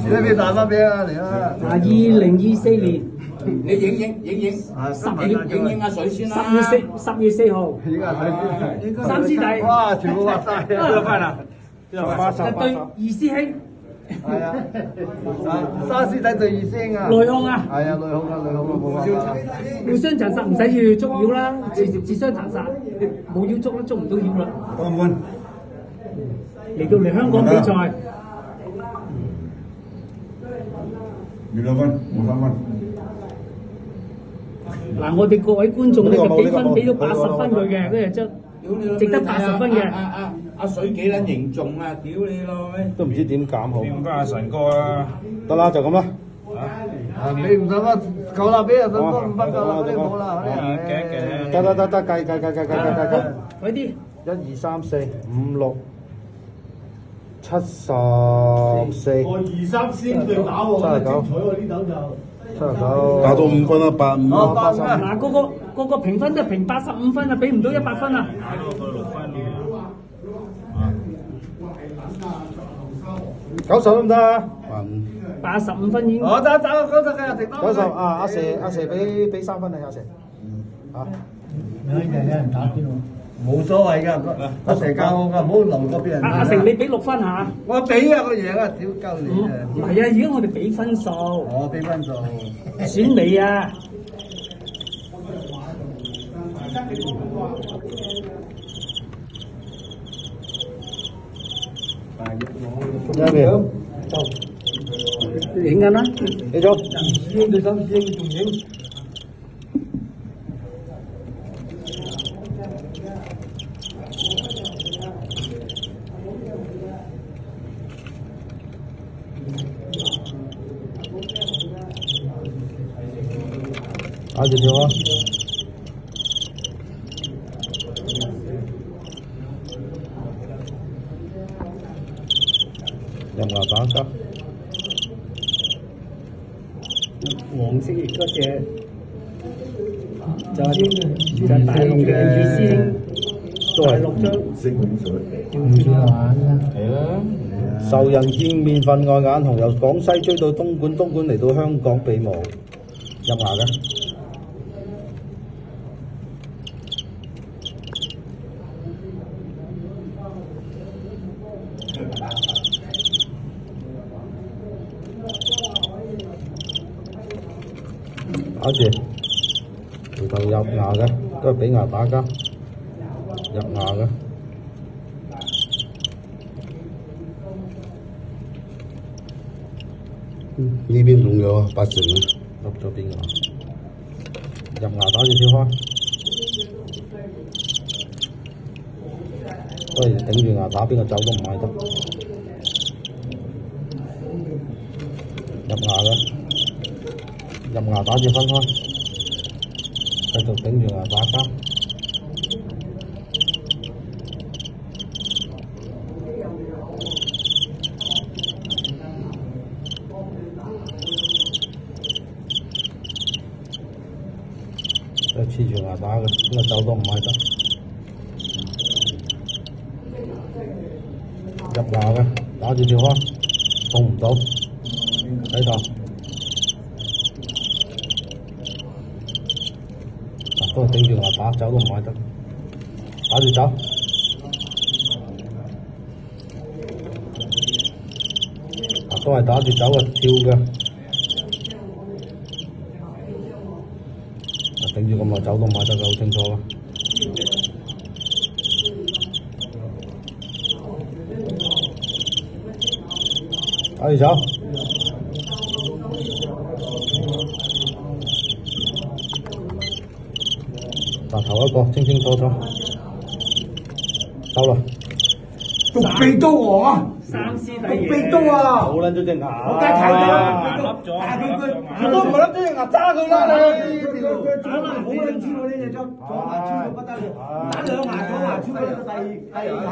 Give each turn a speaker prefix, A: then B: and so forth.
A: 你打翻俾啊嚟啊
B: 2024年
C: 你影影阿水先啦。
B: 10月4號，
A: 依家睇
B: 三師弟，
A: 哇，全部畫晒
D: 多少份啊？
B: 對二師兄，
A: 係啊，三師弟對二師兄啊，
B: 內訌啊，
A: 係啊，內訌啊，內訌啊，冇辦法。
B: 互相殘殺唔使要捉妖啦，直接自相殘殺，冇妖捉都捉唔到妖啦。
D: 多蚊。
B: 嚟到嚟香港比賽，
D: 12分，冇3分。
B: 嗱，我哋各位觀眾，你嘅比分俾到80分佢嘅，跟住值得80分嘅。
C: 阿水幾撚凝重啊！屌你老味！
E: 都唔知點減好。
D: 點解阿神哥啊？
E: 得啦，就咁啦。
A: 你唔使乜夠啦，俾人分多5分夠啦，嗰啲冇啦，嗰啲。
E: 得，計。
B: 快啲
E: 1、2、3、4、5、6、74。
A: 我2、3先對打喎，精彩喎呢度就。
E: 79。
D: 打到5分啦，85
A: 啊
D: 啦。
B: 嗱，個個評分都係評85分啊，俾唔到100分啊！
E: 90得唔得啊
B: 85分已經。
A: 我得90嘅，停多。
E: ？90啊，阿蛇俾3分你，阿蛇。啊，
A: 有人打邊喎？冇所謂㗎，阿成教我㗎，唔好留嗰邊人。
B: 阿成，你俾6分嚇。
A: 我俾啊，個贏啊，屌鳩你啊！
B: 唔係啊，而家我哋俾分數。
A: 我俾分數。
B: 選美啊！
E: 一秒。
B: 影緊啦。
E: 你做。
A: 師兄對3師兄仲影。
E: 打住跳啊！入牙打得。
B: 黃色嗰隻就係大陸嘅二師兄，
E: 都係
B: 6張。
E: 係啦。仇人見面分外眼紅，由廣西追到東莞，東莞嚟到香港避無入牙嘅。打住，回頭入牙嘅，都係俾牙打交，入牙嘅。
D: 呢邊仲有8成啊！
E: 入咗邊牙？入牙打住跳開，都係頂住牙打，邊個走都唔買得。入牙嘅。入牙打住分開，繼續頂住牙打交。都係黐住牙打嘅，邊個走都唔買得。入牙嘅，打住跳開，碰唔到，睇頭。都係頂住牙打，走都唔買得，打住走。都係打住走嘅，跳嘅。頂住咁耐走都唔買得嘅，好清楚啦。打住走。嗱，頭一個清清楚楚，收啦！
A: 獨臂刀王啊！
B: 三師弟
A: 獨臂刀啊！
E: 好撚咗隻牙，
A: 我梗係睇到，但係佢都唔甩咗隻牙揸佢啦你！佢左牙好撚超喎呢隻張，左牙超到不得了，打2牙左牙超到第2下。